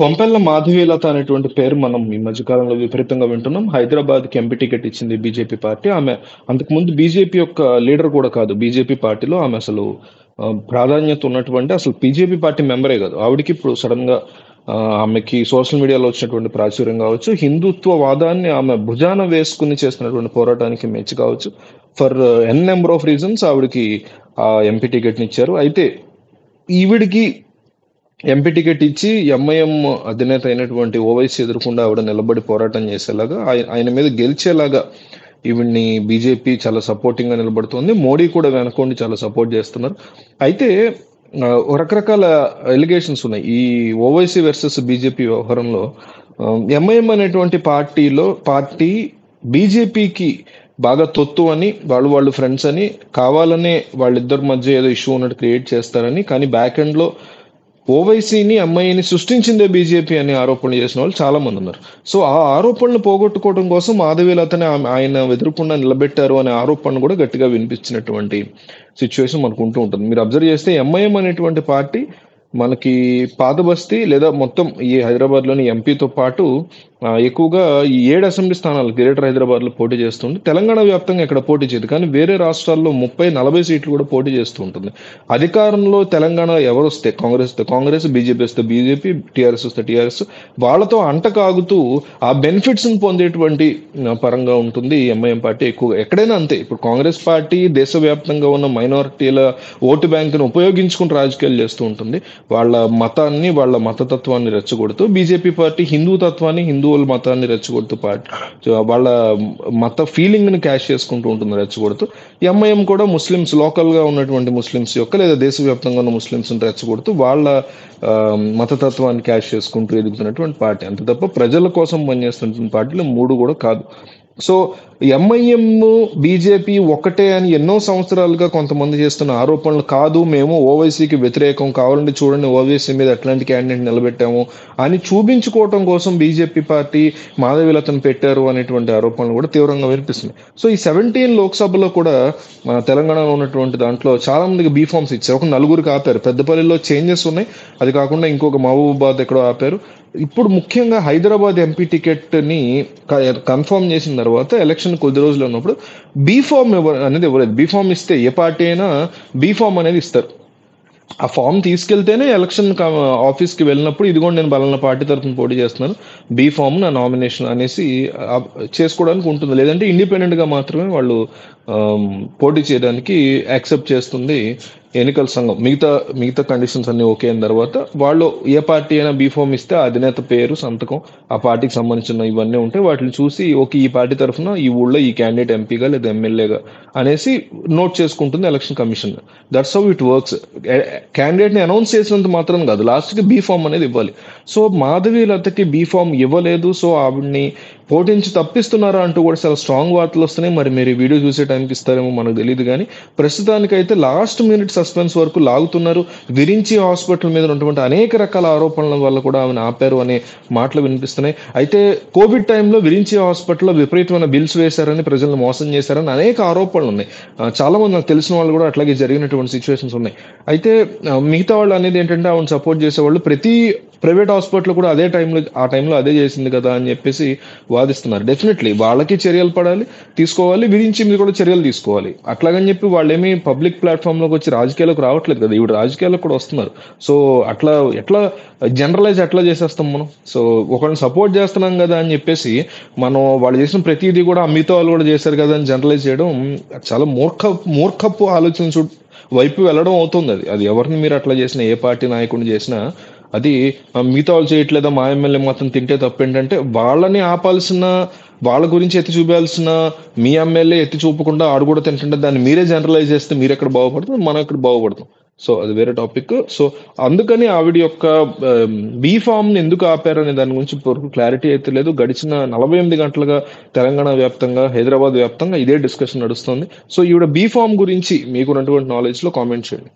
కొంపెల్ల మాధవీలత అనేటువంటి పేరు మనం ఈ మధ్య కాలంలో విపరీతంగా వింటున్నాం. హైదరాబాద్‌కి ఎంపీ టికెట్ ఇచ్చింది బీజేపీ పార్టీ. ఆమె అంతకుముందు బీజేపీ యొక్క లీడర్ కూడా కాదు. బీజేపీ పార్టీలో ఆమె అసలు ప్రాధాన్యత ఉన్నటువంటి అసలు బీజేపీ పార్టీ మెంబరే కాదు. ఆవిడకి ఇప్పుడు సడెన్‌గా ఆమెకి సోషల్ మీడియాలో వచ్చినటువంటి ప్రాచుర్యం కావచ్చు, హిందుత్వ వాదాన్ని ఆమె భుజాన వేసుకొని చేస్తున్నటువంటి పోరాటానికి మెచ్చి కావచ్చు. For n number of reasons ఆవిడకి ఆ ఎంపీ టికెట్‌ని ఇచ్చారు. అయితే ఈవిడికి ఎంపీ టికెట్ ఇచ్చి ఎంఐఎం అధినేత అయినటువంటి ఓవైసీ ఎదురకుండా ఆవిడ నిలబడి పోరాటం చేసేలాగా ఆయన మీద గెలిచేలాగా ఈవిడ్ని బీజేపీ చాలా సపోర్టింగ్ గా నిలబడుతుంది. మోడీ కూడా వెనకుండి చాలా సపోర్ట్ చేస్తున్నారు. అయితే రకరకాల ఎలిగేషన్స్ ఉన్నాయి ఈ ఓవైసీ వర్సెస్ బీజేపీ వ్యవహారంలో. ఎంఐఎం అనేటువంటి పార్టీ బీజేపీకి బాగా తొత్తు అని వాళ్ళు ఫ్రెండ్స్ అని కావాలనే వాళ్ళిద్దరి మధ్య ఏదో ఇష్యూ ఉన్నట్టు క్రియేట్ చేస్తారని, కానీ బ్యాక్ ఎండ్ లో ఓవైసీని ఎంఐని సృష్టించిందే బీజేపీ అనే ఆరోపణలు చేసిన వాళ్ళు చాలా మంది ఉన్నారు. సో ఆ ఆరోపణలు పోగొట్టుకోవడం కోసం మాధవీలతని ఆయన ఎదురకుండా నిలబెట్టారు అనే ఆరోపణ కూడా గట్టిగా వినిపించినటువంటి సిచ్యువేషన్ మనకు ఉంటుంది. మీరు అబ్జర్వ్ చేస్తే ఎంఐఎం అనేటువంటి పార్టీ మనకి పాతబస్తీ లేదా మొత్తం ఈ హైదరాబాద్ లోని ఎంపీతో పాటు ఎక్కువగా ఈ 7 అసెంబ్లీ స్థానాలు గ్రేటర్ హైదరాబాద్ లో పోటీ చేస్తుంది. తెలంగాణ వ్యాప్తంగా ఇక్కడ పోటీ చేయదు, కానీ వేరే రాష్ట్రాల్లో 30-40 సీట్లు కూడా పోటీ చేస్తూ ఉంటుంది. అధికారంలో తెలంగాణ ఎవరు వస్తే కాంగ్రెస్, బీజేపీ వస్తే బీజేపీ, టీఆర్ఎస్ వస్తే టీఆర్ఎస్, వాళ్ళతో అంటకాగుతూ ఆ బెనిఫిట్స్ పొందేటువంటి పరంగా ఉంటుంది ఎంఐఎం పార్టీ ఎక్కువగా. ఎక్కడైనా అంతే. ఇప్పుడు కాంగ్రెస్ పార్టీ దేశవ్యాప్తంగా ఉన్న మైనారిటీల ఓటు బ్యాంకును ఉపయోగించుకుని రాజకీయాలు చేస్తూ ఉంటుంది. వాళ్ళ మతాన్ని, వాళ్ళ మతతత్వాన్ని రెచ్చగొడుతూ, బీజేపీ పార్టీ హిందూ తత్వాన్ని, హిందువుల మతాన్ని రెచ్చగొడుతూ వాళ్ళ మత ఫీలింగ్ ని క్యాష్ చేసుకుంటూ ఉంటుంది రెచ్చగొడుతూ. ఎంఐఎం కూడా ముస్లిమ్స్, లోకల్ గా ఉన్నటువంటి ముస్లిమ్స్ యొక్క లేదా దేశవ్యాప్తంగా ఉన్న ముస్లిమ్స్ రెచ్చగొడుతూ వాళ్ళ మతతత్వాన్ని క్యాష్ చేసుకుంటూ ఎదుగుతున్నటువంటి పార్టీ. అంత తప్ప ప్రజల కోసం పనిచేస్తున్నటువంటి పార్టీలు మూడు కూడా కాదు. సో ఎంఐఎం బీజేపీ ఒకటే అని ఎన్నో సంవత్సరాలుగా కొంతమంది చేస్తున్న ఆరోపణలు కాదు, మేము ఓవైసీకి వ్యతిరేకం, కావాలంటే చూడండి ఓవైసీ మీద ఎట్లాంటి క్యాండిడేట్ నిలబెట్టాము అని చూపించుకోవటం కోసం బీజేపీ పార్టీ మాధవీలతను పెట్టారు అనేటువంటి ఆరోపణలు కూడా తీవ్రంగా వినిపిస్తున్నాయి. సో ఈ 17 లోక్సభలో కూడా తెలంగాణలో ఉన్నటువంటి దాంట్లో చాలా మందికి బీఫామ్స్ ఇచ్చారు. ఒక 4గురికి ఆపారు. పెద్దపల్లిలో చేంజెస్ ఉన్నాయి, అది కాకుండా ఇంకొక మహబూబాబాద్ ఎక్కడో ఆపారు. ఇప్పుడు ముఖ్యంగా హైదరాబాద్ ఎంపీ టికెట్ ని కన్ఫర్మ్ చేసిన తర్వాత ఎలక్షన్ కొద్ది రోజులు ఉన్నప్పుడు బీఫామ్ అనేది ఇవ్వలేదు. బీఫామ్ ఇస్తే ఏ పార్టీ అయినా బీఫామ్ అనేది ఇస్తారు. ఆ ఫామ్ తీసుకెళ్తేనే ఎలక్షన్ ఆఫీస్కి వెళ్ళినప్పుడు ఇదిగోండి నేను బలన పార్టీ తరఫున పోటీ చేస్తున్నాను, బీ ఫామ్ నా నామినేషన్ అనేసి చేసుకోవడానికి ఉంటుంది. లేదంటే ఇండిపెండెంట్ గా మాత్రమే వాళ్ళు పోటీ చేయడానికి యాక్సెప్ట్ చేస్తుంది ఎన్నికల సంఘం. మిగతా కండిషన్స్ అన్ని ఓకే అయిన తర్వాత వాళ్ళు ఏ పార్టీ అయినా బీఫామ్ ఇస్తే ఆ అధినేత పేరు, సంతకం, ఆ పార్టీకి సంబంధించిన ఇవన్నీ ఉంటాయి. వాటిని చూసి ఓకే ఈ పార్టీ తరఫున ఈ ఊళ్ళో ఈ క్యాండిడేట్ ఎంపీగా లేదా ఎమ్మెల్యేగా అనేసి నోట్ చేసుకుంటుంది election commission. That's how it works. Candidate ని అనౌన్స్ చేసినంత మాత్రం కాదు, లాస్ట్ కి బీఫామ్ అనేది ఇవ్వాలి. సో మాధవీలతకి బీఫామ్ ఇవ్వలేదు, సో ఆవిడ్ని పోటీంచి తప్పిస్తున్నారా అంటూ కూడా చాలా స్ట్రాంగ్ వార్తలు వస్తున్నాయి. మరి మీరు ఈ వీడియో చూసే టైంకి ఇస్తారేమో మనకు తెలియదు, కానీ ప్రస్తుతానికైతే లాస్ట్ మినిట్ సస్పెన్స్ వరకు లాగుతున్నారు. విరించి హాస్పిటల్ మీద ఉన్నటువంటి అనేక రకాల ఆరోపణల వల్ల కూడా ఆమెను ఆపారు అనే మాటలు వినిపిస్తున్నాయి. అయితే కోవిడ్ టైంలో విరించి హాస్పిటల్లో విపరీతమైన బిల్స్ వేశారని, ప్రజలను మోసం చేశారని అనేక ఆరోపణలు ఉన్నాయి. చాలా మంది నాకు తెలిసిన వాళ్ళు కూడా అట్లాగే జరిగినటువంటి సిచ్యువేషన్స్ ఉన్నాయి. అయితే మిగతా వాళ్ళు అనేది ఏంటంటే ఆవిడ సపోర్ట్ చేసేవాళ్ళు ప్రతి ప్రైవేట్ హాస్పిటల్ కూడా ఆ టైంలో అదే చేసింది కదా అని చెప్పేసి వాదిస్తున్నారు. డెఫినెట్లీ వాళ్ళకి చర్యలు తీసుకోవాలి, విరించి మీద కూడా చర్యలు తీసుకోవాలి. అట్లాగని చెప్పి వాళ్ళేమి పబ్లిక్ ప్లాట్ఫామ్ లోకి వచ్చి రాజకీయాలకు రావట్లేదు కదా, ఈవిడ రాజకీయాలకు కూడా వస్తున్నారు. సో ఎట్లా జనరలైజ్ ఎట్లా చేసేస్తాం మనం? సో ఒకరిని సపోర్ట్ చేస్తున్నాం కదా అని చెప్పేసి మనం వాళ్ళు చేసిన ప్రతిదీ కూడా మిగతా వాళ్ళు కూడా చేశారు కదా అని జనరలైజ్ చేయడం చాలా మూర్ఖపు ఆలోచన వైపు వెళ్ళడం అవుతుంది. అది ఎవరిని మీరు అట్లా చేసినా, ఏ పార్టీ నాయకుడిని చేసినా అది మిగతా వాళ్ళు చేయట్లేదా, మా ఎమ్మెల్యే మాత్రం తింటే తప్పేంటంటే వాళ్ళని ఆపాల్సిన, వాళ్ళ గురించి ఎత్తి చూపాల్సిన మీ ఎమ్మెల్యే ఎత్తి చూపకుండా ఆడు కూడా తింటుంటే దాన్ని మీరే జనరలైజ్ చేస్తే మీరు ఎక్కడ బాగుపడుతుంది, మనం ఎక్కడ బాగుపడతాం. సో అది వేరే టాపిక్. సో అందుకని ఆవిడ యొక్క బీ ఫామ్ ని ఎందుకు ఆపారనే దాని గురించి ఇప్పటివరకు క్లారిటీ అయితే లేదు. గడిచిన 48 గంటలుగా తెలంగాణ వ్యాప్తంగా, హైదరాబాద్ వ్యాప్తంగా ఇదే డిస్కషన్ నడుస్తుంది. సో ఈవిడ బీ ఫామ్ గురించి మీకున్నటువంటి నాలెడ్జ్ లో కామెంట్ చేయండి.